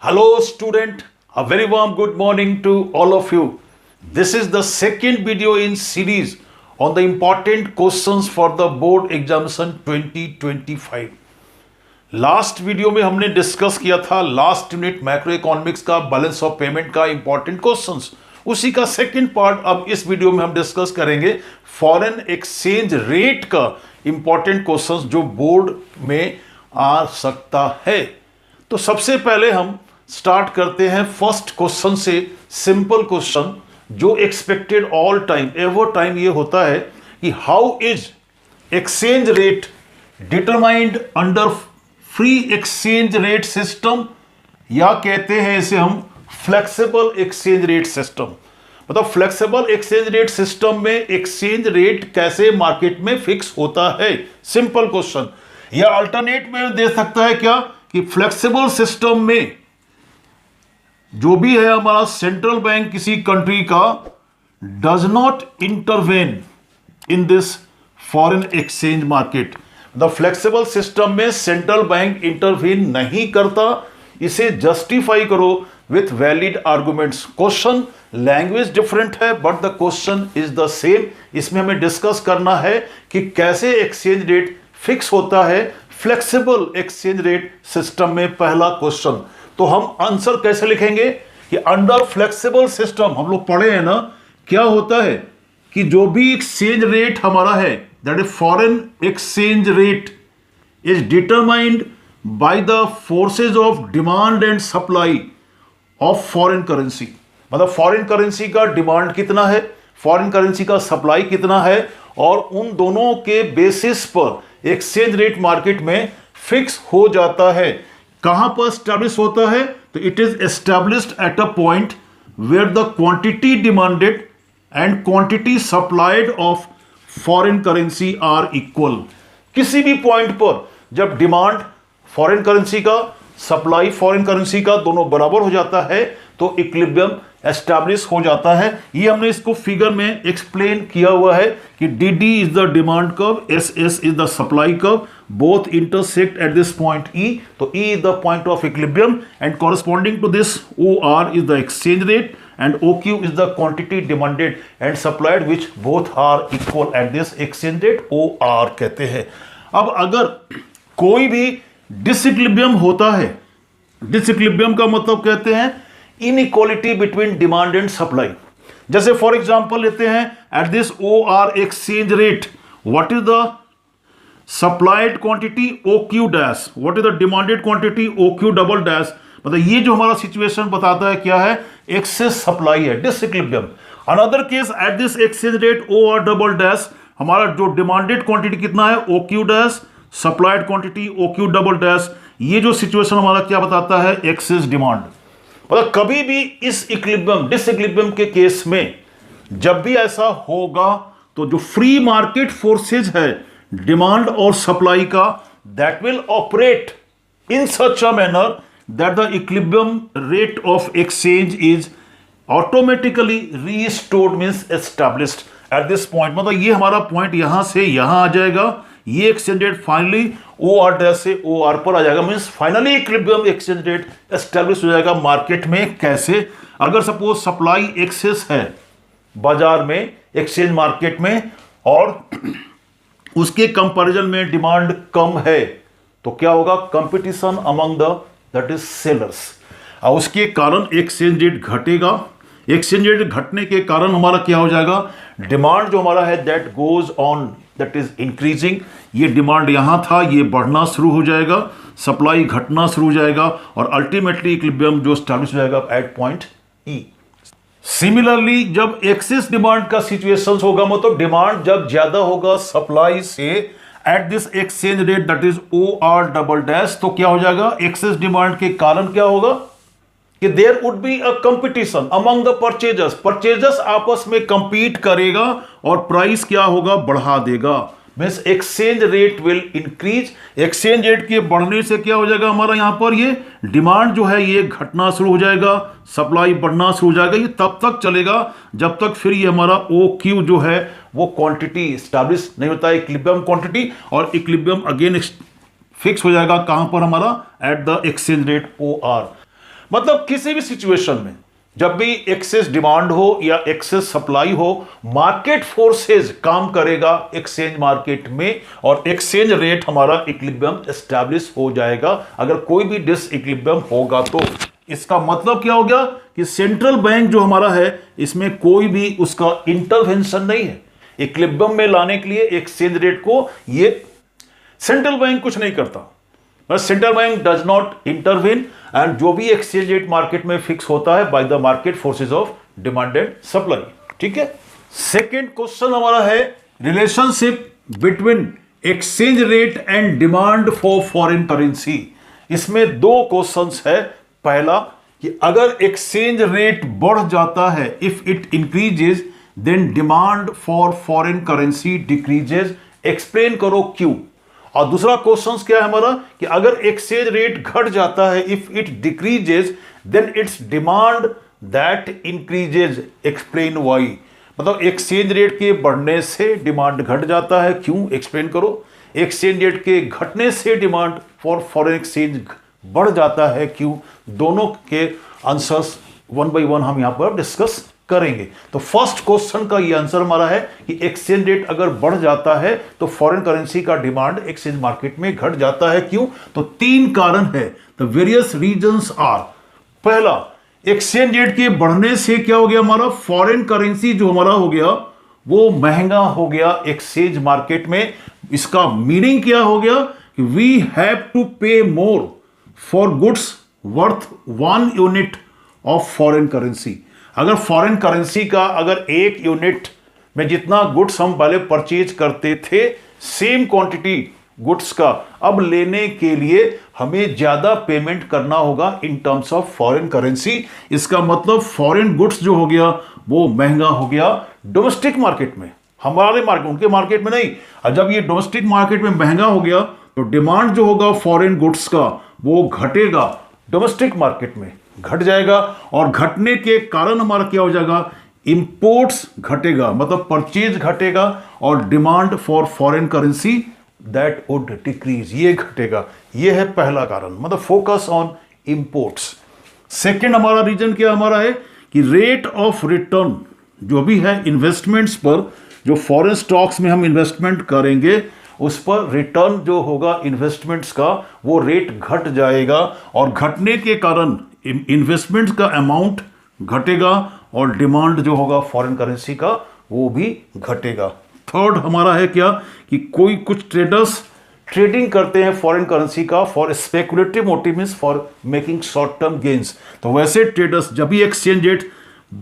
Hello student, a very warm good morning to all of you. This is the second video in series on the important questions for the board examination 2025. Last video में हमने discuss किया था last unit macro economics का balance of payment का important questions. उसी का second part अब इस वीडियो में हम डिस्कस करेंगे फॉरेन एक्सचेंज रेट का इंपॉर्टेंट क्वेश्चंस जो बोर्ड में आ सकता है। तो सबसे पहले हम स्टार्ट करते हैं फर्स्ट क्वेश्चन से। सिंपल क्वेश्चन जो expected all time ever time ये होता है कि how is exchange rate determined under free exchange rate system, या कहते हैं इसे हम फ्लेक्सिबल एक्सचेंज रेट सिस्टम। मतलब फ्लेक्सिबल एक्सचेंज रेट सिस्टम में एक्सचेंज रेट कैसे मार्केट में फिक्स होता है। Simple question. या अल्टरनेट में दे सकता है क्या कि फ्लेक्सिबल सिस्टम में जो भी है हमारा सेंट्रल बैंक किसी कंट्री का does not intervene in this foreign exchange market. The flexible system में सेंट्रल बैंक इंटरवेन नहीं करता। इसे जस्टिफाई करो with valid arguments. Question language different है but the question is the same. इसमें हमें डिस्कस करना है कि कैसे एक्सचेंज रेट फिक्स होता है फ्लेक्सिबल एक्सचेंज रेट सिस्टम में। पहला क्वेश्चन तो हम आंसर कैसे लिखेंगे कि अंडर फ्लेक्सिबल सिस्टम हम लोग पढ़े हैं ना, क्या होता है कि जो भी एक्सचेंज रेट हमारा है that is foreign exchange rate is determined by the forces of demand and supply of foreign currency. मतलब फॉरेन करेंसी का डिमांड कितना है, फॉरेन करेंसी का सप्लाई कितना है, और उन दोनों के बेसिस पर एक्सचेंज रेट मार्केट में फिक्स हो जाता है। कहां पर एस्टैब्लिश होता है तो it is established at a point where the quantity demanded and quantity supplied of foreign currency are equal. किसी भी पॉइंट पर जब डिमांड फॉरेन करेंसी का सप्लाई फॉरेन करेंसी का दोनों बराबर हो जाता है तो इक्विलिब्रियम एस्टैब्लिश हो जाता है। ये हमने इसको फिगर में एक्सप्लेन किया हुआ है कि D D is the demand curve, S S is the supply curve, both intersect at this point E. तो E is the point of equilibrium and corresponding to this O R is the exchange rate and OQ is the quantity demanded and supplied which both are equal at this exchange rate OR कहते हैं। अब अगर कोई भी disequilibrium होता है, disequilibrium का मतलब कहते हैं inequality between demand and supply. जैसे फॉर एग्जांपल लेते हैं at this OR exchange rate what is the supplied quantity OQ dash, what is the demanded quantity OQ double dash. मतलब ये जो हमारा सिचुएशन बताता है क्या है, एक्सेस सप्लाई है, disequilibrium. Another case at this exchange rate OR double dash हमारा जो डिमांडेड क्वांटिटी कितना है OQ dash, supplied quantity OQ double dash. ये जो सिचुएशन हमारा क्या बताता है, एक्सेस डिमांड। मतलब कभी भी इस इक्विलिब्रियम डिसइक्विलिब्रियम के केस में जब भी ऐसा होगा तो जो फ्री मार्केट फोर्सेज है डिमांड और सप्लाई का that will operate in such a manner that the equilibrium rate of exchange is automatically restored means established at this point। मतलब ये हमारा पॉइंट यहां से यहां आ जाएगा, ये exchange rate finally OR dash से OR पर आ जाएगा, means finally equilibrium exchange rate establish हो जाएगा मार्केट में। कैसे, अगर सपोज सप्लाई एक्सेस है बाजार में एक्सचेंज मार्केट में और उसके कंपैरिजन में डिमांड कम है तो क्या होगा, competition among the that is sellers, और उसके कारण एक्सचेंज रेट घटेगा। एक्सचेंज रेट घटने के कारण हमारा क्या हो जाएगा, डिमांड जो हमारा है that goes on that is increasing. ये डिमांड यहां था, ये बढ़ना शुरू हो जाएगा, सप्लाई घटना शुरू हो जाएगा और अल्टीमेटली इक्विलिब्रियम जो एस्टैब्लिश हो जाएगा एट पॉइंट ई। सिमिलरली जब एक्सेस डिमांड का सिचुएशन होगा, मतलब डिमांड जब ज्यादा होगा सप्लाई से at this exchange rate that is OR double dash, तो क्या हो जाएगा, एक्सेस डिमांड के कारण क्या होगा कि there would be a competition among the purchasers. Purchasers आपस में कंपीट करेगा और प्राइस क्या होगा, बढ़ा देगा। Means exchange rate will increase. Exchange rate के बढ़ने से क्या हो जाएगा, हमारा यहां पर ये डिमांड जो है ये घटना शुरू हो जाएगा, सप्लाई बढ़ना शुरू हो जाएगा। ये तब तक चलेगा जब तक फिर ये हमारा OQ जो है वो क्वांटिटी एस्टैब्लिश नहीं होता है, इक्विलिब्रियम क्वांटिटी, और इक्विलिब्रियम अगेन फिक्स हो जाएगा कहां पर हमारा, at the exchange rate OR। मतलब किसी भी सिचुएशन में जब भी एक्सेस डिमांड हो या एक्सेस सप्लाई हो, मार्केट फोर्सेस काम करेगा एक्सचेंज मार्केट में और एक्सचेंज रेट हमारा इक्विलिब्रियम एस्टैब्लिश हो जाएगा। अगर कोई भी डिसइक्विलिब्रियम होगा तो इसका मतलब क्या हो गया कि सेंट्रल बैंक जो हमारा है इसमें कोई भी उसका इंटरवेंशन नहीं है। इक्विलिब्रियम में लाने के लिए एक्सचेंज रेट को ये सेंट्रल बैंक कुछ नहीं करता, बस central bank does not intervene and जो भी एक्सचेंज रेट मार्केट में फिक्स होता है by the market forces of demand and supply. ठीक है, सेकेंड क्वेश्चन हमारा है relationship between exchange rate and demand for foreign currency. इसमें दो क्वेश्चंस है। पहला कि अगर एक्सचेंज रेट बढ़ जाता है, if it increases then demand for foreign currency decreases, explain करो क्यों। और दूसरा क्वेश्चन क्या है हमारा कि अगर एक्सचेंज रेट घट जाता है, if it decreases then its demand that increases, explain why. मतलब एक्सचेंज रेट के बढ़ने से डिमांड घट जाता है, क्यों, एक्सप्लेन करो। एक्सचेंज रेट के घटने से डिमांड फॉर फॉरेन एक्सचेंज बढ़ जाता है, क्यों। दोनों के आंसर्स वन बाय वन हम यहां पर डिस्कस करेंगे। तो फर्स्ट क्वेश्चन का ये आंसर हमारा है कि एक्सचेंज रेट अगर बढ़ जाता है तो फॉरेन करेंसी का डिमांड एक्सचेंज मार्केट में घट जाता है, क्यों। तो तीन कारण है, द वेरियस रीजंस आर। पहला, एक्सचेंज रेट के बढ़ने से क्या हो गया हमारा, फॉरेन करेंसी जो हमारा हो गया वो महंगा हो गया एक्सचेंज मार्केट में। इसका मीनिंग क्या हो गया कि वी हैव टू पे more for goods worth 1 unit of foreign currency. अगर फॉरेन करेंसी का अगर 1 यूनिट में जितना गुड्स हम पहले परचेज करते थे, सेम क्वांटिटी गुड्स का अब लेने के लिए हमें ज्यादा पेमेंट करना होगा in terms of foreign currency. इसका मतलब फॉरेन गुड्स जो हो गया वो महंगा हो गया डोमेस्टिक मार्केट में, हमारे मार्केट, उनके मार्केट में नहीं। और जब ये डोमेस्टिक मार्केट में महंगा हो गया तो डिमांड जो होगा फॉरेन गुड्स का वो घटेगा, डोमेस्टिक मार्केट में घट जाएगा। और घटने के कारण हमारा क्या हो जाएगा, इंपोर्ट्स घटेगा, मतलब परचेज घटेगा और demand for foreign currency that would decrease, ये घटेगा। ये है पहला कारण, मतलब फोकस ऑन इंपोर्ट्स। सेकंड हमारा रीजन क्या हमारा है कि रेट ऑफ रिटर्न जो भी है इन्वेस्टमेंट्स पर, जो फॉरेन स्टॉक्स में हम इन्वेस्टमेंट करेंगे उस पर रिटर्न जो होगा इन्वेस्टमेंट्स का वो रेट घट जाएगा और घटने के कारण इन्वेस्टमेंट्स का अमाउंट घटेगा और डिमांड जो होगा फॉरेन करेंसी का वो भी घटेगा। थर्ड हमारा है क्या कि कोई कुछ ट्रेडर्स ट्रेडिंग करते हैं फॉरेन करेंसी का for speculative motive, means for making short term gains. तो वैसे ट्रेडर्स जब भी एक्सचेंज रेट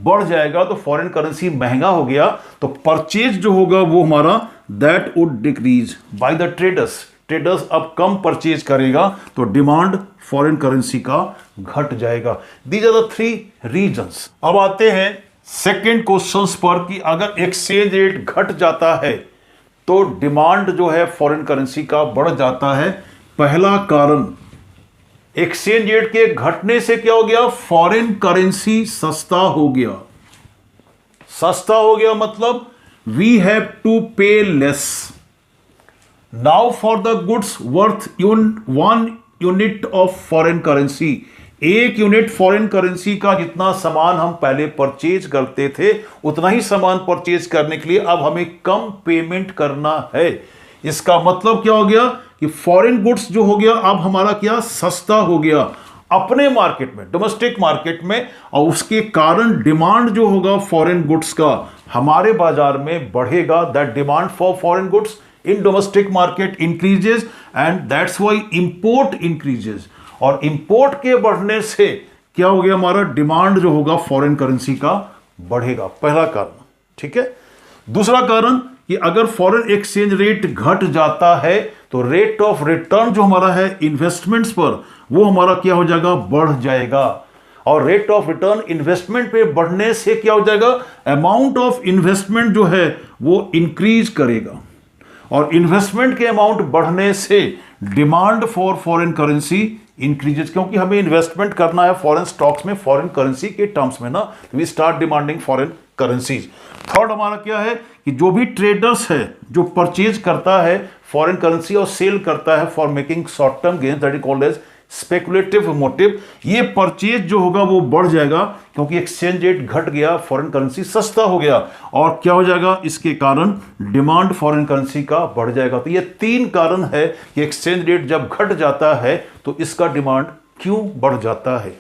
बढ़ जाएगा तो फॉरेन करेंसी महंगा हो गया तो परचेज जो होगा वो हमारा that would decrease by the traders. Traders अब कम परचेज करेगा तो डिमांड फॉरेन करेंसी का घट जाएगा। These are the three reasons. अब आते हैं सेकेंड क्वेश्चंस पर कि अगर एक्सचेंज रेट घट जाता है तो डिमांड जो है फॉरेन करेंसी का बढ़ जाता है। पहला कारण, एक्सचेंज रेट के घटने से क्या हो गया, फॉरेन करेंसी सस्ता हो गया। सस्ता हो गया मतलब वी हैव टू पे less now for the goods worth 1 unit of foreign currency. 1 unit foreign currency का जितना सामान हम पहले परचेज करते थे उतना ही सामान परचेज करने के लिए अब हमें कम पेमेंट करना है। इसका मतलब क्या हो गया कि फॉरेन गुड्स जो हो गया अब हमारा क्या, सस्ता हो गया अपने मार्केट में, डोमेस्टिक मार्केट में, और उसके कारण डिमांड जो होगा फॉरेन गुड्स का हमारे बाजार में बढ़ेगा। That demand for foreign goods in domestic market increases and that's why import increases. और इंपोर्ट के बढ़ने से क्या हो गया, हमारा डिमांड जो होगा फॉरेन करेंसी का बढ़ेगा। पहला कारण, ठीक है। दूसरा कारण कि अगर फॉरेन एक्सचेंज रेट घट जाता है तो रेट ऑफ रिटर्न जो हमारा है इन्वेस्टमेंट्स पर वो हमारा क्या हो जाएगा, बढ़ जाएगा। और रेट ऑफ रिटर्न इन्वेस्टमेंट पे बढ़ने से क्या हो जाएगा, अमाउंट ऑफ इन्वेस्टमेंट जो है वो इंक्रीज करेगा। और इन्वेस्टमेंट के अमाउंट बढ़ने से demand for foreign currency increases, क्योंकि हमें इन्वेस्टमेंट करना है फॉरेन स्टॉक्स में फॉरेन करेंसी के टर्म्स में ना, we start demanding foreign currencies. Third हमारा क्या है कि जो भी ट्रेडर्स है जो परचेज करता है फॉरेन करेंसी और सेल करता है for making short term gains, that is called as speculative motive, ये परचेज जो होगा वो बढ़ जाएगा क्योंकि एक्सचेंज रेट घट गया, फॉरेन करेंसी सस्ता हो गया, और क्या हो जाएगा, इसके कारण डिमांड फॉरेन करेंसी का बढ़ जाएगा। तो ये 3 कारण है कि एक्सचेंज रेट जब घट जाता है तो इसका डिमांड क्यों बढ़ जाता है।